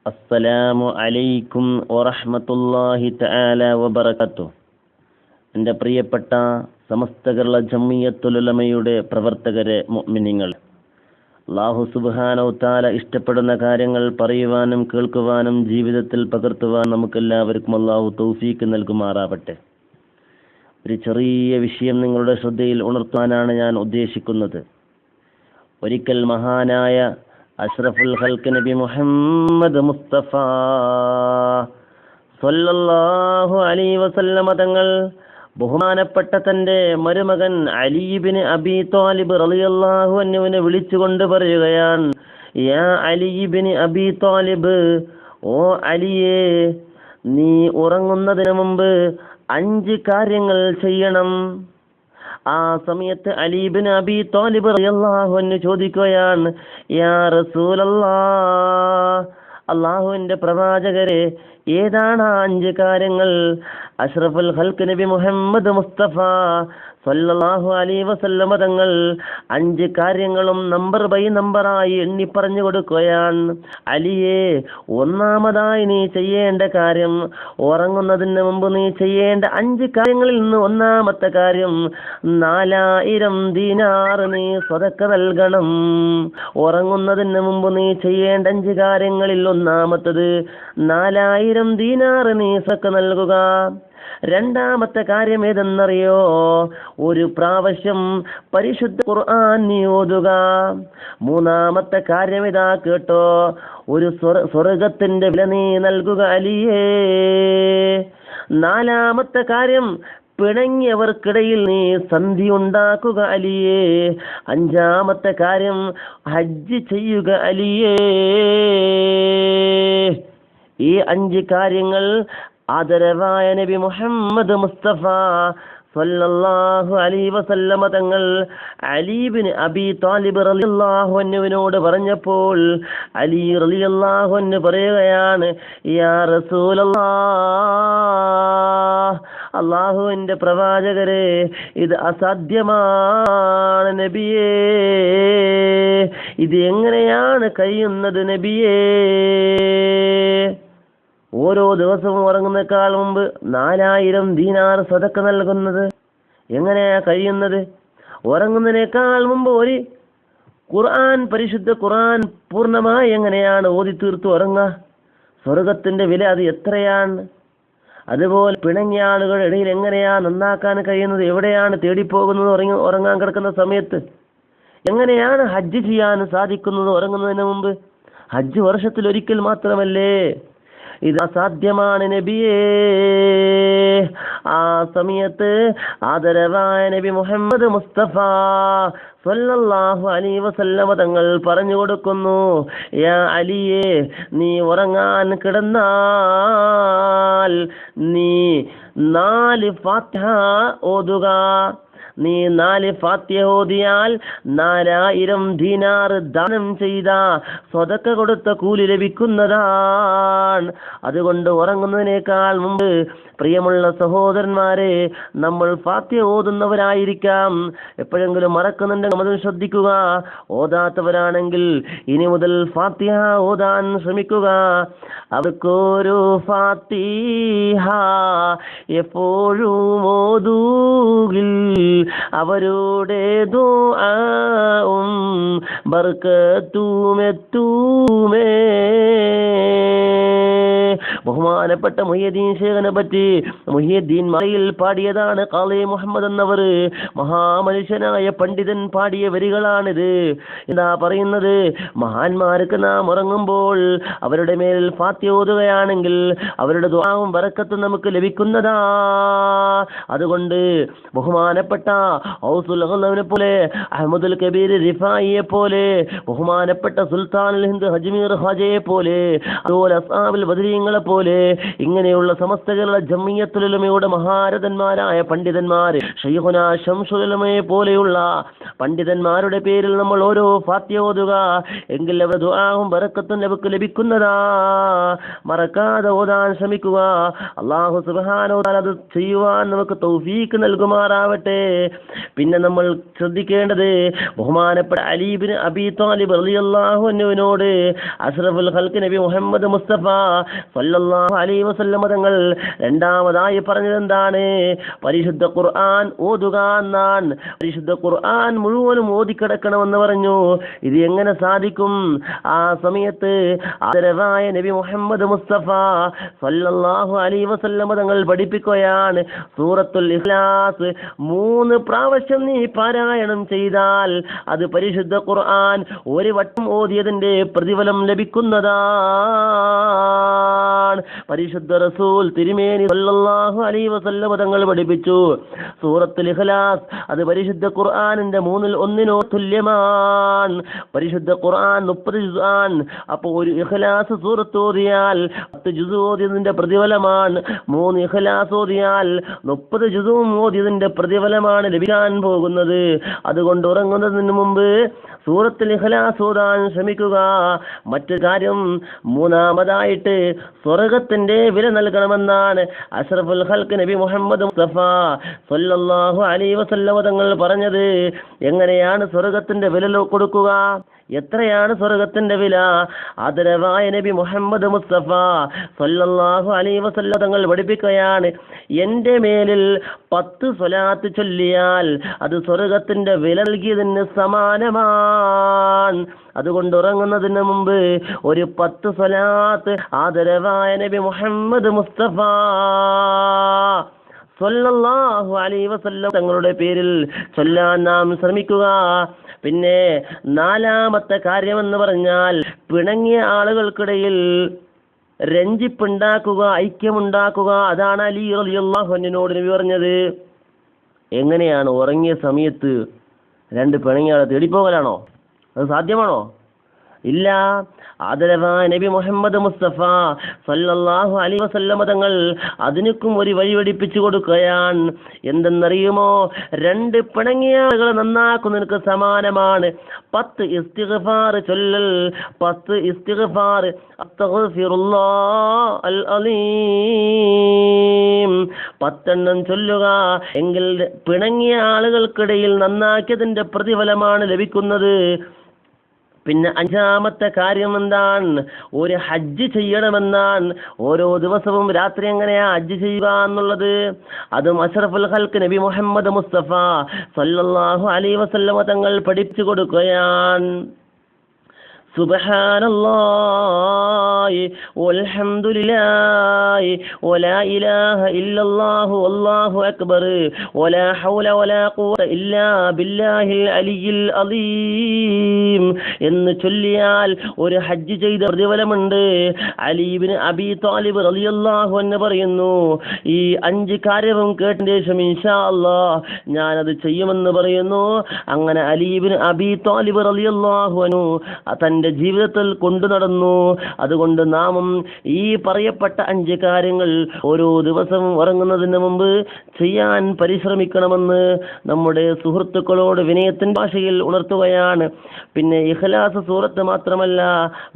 അസ്സലാമു അലൈക്കും വറഹ്മത്തുള്ളാഹി തആല വബറകാതുഹു. എൻ്റെ പ്രിയപ്പെട്ട സമസ്ത കേരള ജംഇയ്യത്തുൽ ഉലമയുടെ പ്രവർത്തകരെ, മുഅ്മിനീങ്ങൾ, അല്ലാഹു സുബ്ഹാനഹു തആല ഇഷ്ടപ്പെടുന്ന കാര്യങ്ങൾ പറയുവാനും കേൾക്കുവാനും ജീവിതത്തിൽ പകർത്തുവാൻ നമുക്കെല്ലാവർക്കും അല്ലാഹു തൗഫീക്ക് നൽകുമാറാവട്ടെ. ഒരു ചെറിയ വിഷയം നിങ്ങളുടെ ശ്രദ്ധയിൽ ഉണർത്താനാണ് ഞാൻ ഉദ്ദേശിക്കുന്നത്. ഒരിക്കൽ മഹാനായ അഷ്റഫുൽ ഖൽഖ് നബി മുഹമ്മദ് മുസ്തഫ സ്വല്ലല്ലാഹു അലൈഹി വസല്ലമ തങ്ങൾ ബഹുമാനപ്പെട്ട തൻ്റെ മരുമകൻ അലി ഇബ്നു അബീ ത്വാലിബ് റളിയല്ലാഹു അൻഹുവിനെ വിളിച്ചുകൊണ്ട് പറയുകയാണ്, യാ അലി ഇബ്നു അബീ ത്വാലിബ്, ഓ അലിയേ, നീ ഉറങ്ങുന്നതിന് മുമ്പ് 5 കാര്യങ്ങൾ ചെയ്യണം. ആ സമയത്ത് അലി ഇബ്നു അബീ ത്വാലിബ് റളിയല്ലാഹു അൻഹു ചോദിക്കുകയാണ്, യാ റസൂലല്ലാഹ്, അല്ലാഹുവിൻ്റെ പ്രവാചകരെ, ഏതാണ് ആ 5 കാര്യങ്ങൾ? അഷ്റഫുൽ ഖൽഖ് നബി മുഹമ്മദ് മുസ്തഫ സ്വല്ലല്ലാഹു അലൈഹി വസല്ലമ തങ്ങൾ 5 കാര്യങ്ങളും നമ്പർ ബൈ നമ്പറായി എണ്ണി പറഞ്ഞു കൊടുക്കുകയാണ്. അലിയെ, ഒന്നാമതായി നീ ചെയ്യേണ്ട കാര്യം, ഉറങ്ങുന്നതിന് മുമ്പ് നീ ചെയ്യേണ്ട 5 കാര്യങ്ങളിൽ നിന്ന് ഒന്നാമത്തെ കാര്യം, 4000 ദീനാർ നീ സ്വതക്ക നൽകണം. ഉറങ്ങുന്നതിന് മുമ്പ് നീ ചെയ്യേണ്ട 5 കാര്യങ്ങളിൽ ഒന്നാമത്തത് 4000 ദീനാർ നീ സ്വതക്ക നൽകുക. രണ്ടാമത്തെ കാര്യം ഏതെന്നറിയോ? ഒരു പ്രാവശ്യം പരിശുദ്ധ ഖുർആൻ നീ ഓതുക. മൂന്നാമത്തെ കാര്യം ഇതാ കേട്ടോ, ഒരു സ്വർഗത്തിന്റെ വില നീ നൽകുക അലിയേ. നാലാമത്തെ കാര്യം, പിണങ്ങിയവർക്കിടയിൽ നീ സന്ധി ഉണ്ടാക്കുക അലിയേ. അഞ്ചാമത്തെ കാര്യം, ഹജ്ജ് ചെയ്യുക അലിയേ. ഈ 5 കാര്യങ്ങൾ ആദരവായ നബി മുഹമ്മദ് മുസ്തഫ സ്വല്ലല്ലാഹു അലൈഹി വസല്ലമ തങ്ങൾ അലി ഇബ്നു അബീ ത്വാലിബ് റളിയല്ലാഹു അൻഹുവിനോട് പറഞ്ഞപ്പോൾ അലി റളിയല്ലാഹു അൻഹു പറയുകയാണ്, യാ റസൂലല്ലാഹ്, അല്ലാഹുവിൻ്റെ പ്രവാചകരെ, ഇത് അസാധ്യമാണ് നബിയേ. ഇത് എങ്ങനെയാണ് കഴിയുന്നത് നബിയേ? ഓരോ ദിവസവും ഉറങ്ങുന്നേക്കാൾ മുമ്പ് 4000 ദീനാർ സദക്ക നൽകുന്നത് എങ്ങനെയാ കഴിയുന്നത്? ഉറങ്ങുന്നതിനേക്കാൾ മുമ്പ് ഒരു ഖുർആൻ, പരിശുദ്ധ ഖുർആൻ പൂർണ്ണമായി എങ്ങനെയാണ് ഓതി തീർത്ത് ഉറങ്ങുക? സ്വർഗത്തിന്റെ വില അത് എത്രയാണ്? അതുപോലെ പിണങ്ങിയ ആളുകളുടെ ഇടയിൽ എങ്ങനെയാ നന്നാക്കാൻ കഴിയുന്നത്? എവിടെയാണ് തേടിപ്പോകുന്നത് ഉറങ്ങാൻ കിടക്കുന്ന സമയത്ത്? എങ്ങനെയാണ് ഹജ്ജ് ചെയ്യാൻ സാധിക്കുന്നത് ഉറങ്ങുന്നതിന് മുമ്പ്? ഹജ്ജ് വർഷത്തിൽ ഒരിക്കൽ മാത്രമല്ലേ? ഇത് അസാധ്യമാണ് നബിയേ. ആ സമയത്ത് ആദരവായ നബി മുഹമ്മദ് മുസ്തഫ സ്വല്ലല്ലാഹു അലൈഹി വസല്ലമ തങ്ങൾ പറഞ്ഞു കൊടുക്കുന്നു, യാ അലിയേ, നീ ഉറങ്ങാൻ കിടന്നാൽ നീ 4 ഫാത്തിഹ ഓതുക. നീ 4 ഫാത്തിഹ ഓതിയാൽ 4000 ദീനാർ ദാനം ചെയ്ത, സ്വതക്ക കൊടുത്ത കൂലി ലഭിക്കുന്നതാണ്. അതുകൊണ്ട് ഉറങ്ങുന്നതിനേക്കാൾ മുമ്പ് പ്രിയമുള്ള സഹോദരന്മാരെ, നമ്മൾ ഫാത്തിഹ ഓതുന്നവരായിരിക്കാം. എപ്പോഴെങ്കിലും മറക്കുന്നുണ്ടെങ്കിൽ അത് ശ്രദ്ധിക്കുക. ഓതാത്തവരാണെങ്കിൽ ഇനി മുതൽ ഫാത്തിഹ ഓതാൻ ശ്രമിക്കുക. അവർക്കൊരു ഫാത്തിഹ എപ്പോഴും ഓതൂകിൽ അവരുടെ ദുആഉം ബർക്കത്തുമെത്തൂമേ. ബഹുമാനപ്പെട്ട മുഹ്യിദ്ദീൻ ശൈഖിനെ പറ്റി മുഹ്യിദ്ദീൻ മറയിൽ പാടിയതാണ് ഖാളി മുഹമ്മദ് എന്നവർ. മഹാമനുഷ്യനായ പണ്ഡിതൻ പാടിയ വരികളാണിത്. എന്താ പറയുന്നത്? മഹാന്മാർക്ക് നാം ഉറങ്ങുമ്പോൾ അവരുടെ മേൽ ഫാത്തിഹ ഓതുകയാണെങ്കിൽ അവരുടെ ദുആവും ബറക്കത്തും നമുക്ക് ലഭിക്കുന്നതാ. അതുകൊണ്ട് ബഹുമാനപ്പെട്ട ഔസുൽ അഗ്ലമിനെ പോലെ, അഹ്മദുൽ കബീർ റിഫായിയെ പോലെ, ബഹുമാനപ്പെട്ട സുൽത്താനുൽ ഹിന്ദ് അജ്മീർ ഖാജയെ പോലെ, അതുപോലെ അസ്ഹാബുൽ ബദരീങ്ങളെ പോലെ പോലെ ഇങ്ങനെയുള്ള സമസ്ത കേരള ജമിയത്തുൽ ഉലമയുടെ മഹാരഥന്മാരായ പണ്ഡിതന്മാർ, ശൈഖുനാ ശംസുൽ ഉലമയെ പോലെയുള്ള പണ്ഡിതന്മാരുടെ പേരിൽ നമ്മൾ ഓരോ ഫാത്തിഹ ഓതുക എങ്കിൽ അവരുടെ ദുആവും ബറക്കത്തും നമുക്ക് ലഭിക്കുന്നതാ. മറക്കാതെ ഓതാൻ ശ്രമിക്കുക. അല്ലാഹു സുബ്ഹാനഹു വ തആല അത് ചെയ്യുവാൻ നമുക്ക് തൗഫീഖ് നൽകുമാറാവട്ടെ. പിന്നെ നമ്മൾ ശ്രദ്ധിക്കേണ്ടത് ബഹുമാനപ്പെട്ട അലി ഇബ്നു അബീ ത്വാലിബ് റളിയല്ലാഹു അൻഹുവിനോട് അഷ്റഫുൽ ഖൽഖ് നബി മുഹമ്മദ് മുസ്തഫ സല്ലല്ലാഹു അലൈഹി വസല്ലം തങ്ങൾ രണ്ടാമതായി പറഞ്ഞത് എന്താണ്? പരിശുദ്ധ ഖുർആൻ ഓതുക എന്നാണ്. പരിശുദ്ധ ഖുർആൻ മുഴുവനും ഓതിക്കിടക്കണമെന്ന് പറഞ്ഞു. ഇത് എങ്ങനെ സാധിക്കും? ആ സമയത്ത് ആദരവായ നബി മുഹമ്മദ് മുസ്തഫ സല്ലല്ലാഹു അലൈഹി വസല്ലം തങ്ങൾ പഠിപ്പിക്കുകയാണ്, സൂറത്തുൽ ഇഖ്ലാസ് 3 പ്രാവശ്യം നീ പാരായണം ചെയ്താൽ അത് പരിശുദ്ധ ഖുർആൻ ഒരു വട്ടം ഓതിയതിന്റെ പ്രതിഫലം ലഭിക്കുന്നതാണ്. പരിശുദ്ധ റസൂൽ തിരുമേനി സല്ലല്ലാഹു അലൈഹി വസല്ലം തങ്ങൾ പഠിപ്പിച്ചു, സൂറത്തുൽ ഇഖ്ലാസ് അത് പരിശുദ്ധ ഖുർആനിന്റെ 1/3 തുല്യമാണ്. പരിശുദ്ധ ഖുർആൻ 30 ജുസ്ആൻ. അപ്പോൾ ഒരു ഇഖ്ലാസ് സൂറത്ത് ഓതിയാൽ 10 ജുസ് ഓതിയതിന്റെ പ്രതിഫലമാണ്. 3 ഇഖ്ലാസ് ഓതിയാൽ 30 ജുസും ഓതിയതിന്റെ പ്രതിഫലമാണ് ലഭിക്കാൻ പോകുന്നത്. അതുകൊണ്ട് ഉറങ്ങുന്നതിന് മുമ്പ് സൂറത്തുൽ ഇഖ്ലാസ് ഓതാൻ ശ്രമിക്കുക. മറ്റു കാര്യം, മൂന്നാമതായിട്ട് സ്വർഗത്തിന്റെ വില നൽകണമെന്നാണ് അഷ്റഫുൽ ഖൽഖ് നബി മുഹമ്മദ് മുസ്തഫ സല്ലല്ലാഹു അലൈഹി വസല്ലം തങ്ങൾ പറഞ്ഞത്. എങ്ങനെയാണ് സ്വർഗത്തിന്റെ വില കൊടുക്കുക? എത്രയാണ് സ്വർഗത്തിന്റെ വില? ആദരവായ നബി മുഹമ്മദ് മുസ്തഫ സല്ലല്ലാഹു അലൈഹി വസല്ലം തങ്ങൾ പഠിപ്പിക്കുകയാണ്, എൻ്റെ മേലിൽ 10 സ്വലാത്ത് ചൊല്ലിയാൽ അത് സ്വർഗത്തിന്റെ വില നൽകിയതിന് സമാനമാണ്. അതുകൊണ്ട് ഉറങ്ങുന്നതിന് മുമ്പ് ഒരു 10 സ്വലാത്ത് ആദരവായ നബി മുഹമ്മദ് മുസ്തഫ സല്ലല്ലാഹു അലൈഹി വസല്ലം തങ്ങളുടെ പേരിൽ ചൊല്ലാൻ നാം ശ്രമിക്കുക. പിന്നെ 4ാമത്തെ കാര്യമെന്ന് പറഞ്ഞാൽ പിണങ്ങിയ ആളുകൾക്കിടയിൽ രഞ്ജിപ്പുണ്ടാക്കുക, ഐക്യമുണ്ടാക്കുക. അതാണ് അലി റളിയല്ലാഹു അൻഹുവിനോട് നബി പറഞ്ഞത്. എങ്ങനെയാണ് ഉറങ്ങിയ സമയത്ത് 2 പിണങ്ങിയ ആളെ തേടിപ്പോകലാണോ? അത് സാധ്യമാണോ? ഇല്ല. ആദരവായ നബി മുഹമ്മദ് മുസ്തഫ സല്ലല്ലാഹു അലൈഹി വസല്ലം തങ്ങൾ അതിനൊക്കും ഒരു വഴി പഠിപ്പിച്ചു കൊടുക്കുകയാണ്. എന്തെന്നറിയുമോ? 2 പിണങ്ങിയ ആളുകളെ നന്നാക്കുന്നതിന് സമാനമാണ് 10 ഇസ്തിഗ്ഫാർ ചൊല്ലൽ. 10 ഇസ്തിഗ്ഫാർ, അസ്തഗ്ഫിറുല്ലാഹ് അൽ അലീം 10 ചൊല്ലുക എങ്കിൽ പിണങ്ങിയ ആളുകൾക്കിടയിൽ നന്നാക്കിയതിന്റെ പ്രതിഫലമാണ് ലഭിക്കുന്നത്. പിന്നെ 5ാമത്തെ കാര്യം എന്താണ്? ഒരു ഹജ്ജ് ചെയ്യണമെന്നാണ്. ഓരോ ദിവസവും രാത്രി എങ്ങനെയാ ഹജ്ജ് ചെയ്യുക എന്നുള്ളത് അതും അഷ്റഫുൽ ഖൽഖ് നബി മുഹമ്മദ് മുസ്തഫ സല്ലല്ലാഹു അലൈഹി വസല്ലം തങ്ങൾ പഠിപ്പിച്ചു കൊടുക്കുകയാണ്. സുബ്ഹാനല്ലാഹി വൽഹംദുലില്ലാഹി വലാ ഇലാഹ ഇല്ലല്ലാഹു വല്ലാഹു അക്ബർ വലാ ഹൗല വലാ ഖുവത ഇല്ലാ ബില്ലാഹിൽ അലിയിൽ അലീം എന്ന് ചൊല്ലിയാൽ ഒരു ഹജ്ജ് ചെയ്ത പ്രതിഫലമുണ്ട്. അലി ഇബ്നു അബീ ത്വാലിബ് റളിയല്ലാഹു അൻഹു പറയുന്നു, ഈ 5 കാര്യവും കേട്ടതിന് ശേഷം ഇൻഷാ അല്ലാഹ് ഞാനത് ചെയ്യുമെന്ന് പറയുന്നു. അങ്ങനെ അലി ഇബ്നു അബീ ത്വാലിബ് റളിയല്ലാഹു അൻഹു തന്റെ ജീവിതത്തിൽ കൊണ്ടു നടന്നു. അതുകൊണ്ട് നാമും ഈ പറയപ്പെട്ട 5 കാര്യങ്ങൾ ഓരോ ദിവസവും ഉറങ്ങുന്നതിന് മുമ്പ് ചെയ്യാൻ പരിശ്രമിക്കണമെന്ന് നമ്മുടെ സുഹൃത്തുക്കളോട് വിനയത്തിൻ ഭാഷയിൽ ഉണർത്തുകയാണ്. പിന്നെ ഇഖ്ലാസ് സൂറത്ത് മാത്രമല്ല,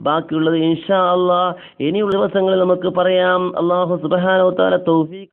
ബാക്കിയുള്ളത് ഇൻഷാ അല്ലാഹ് ഇനിയുള്ള ദിവസങ്ങളിൽ നമുക്ക് പറയാം. അല്ലാഹു സുബ്ഹാനഹു വ തആല തൗഫീഖ്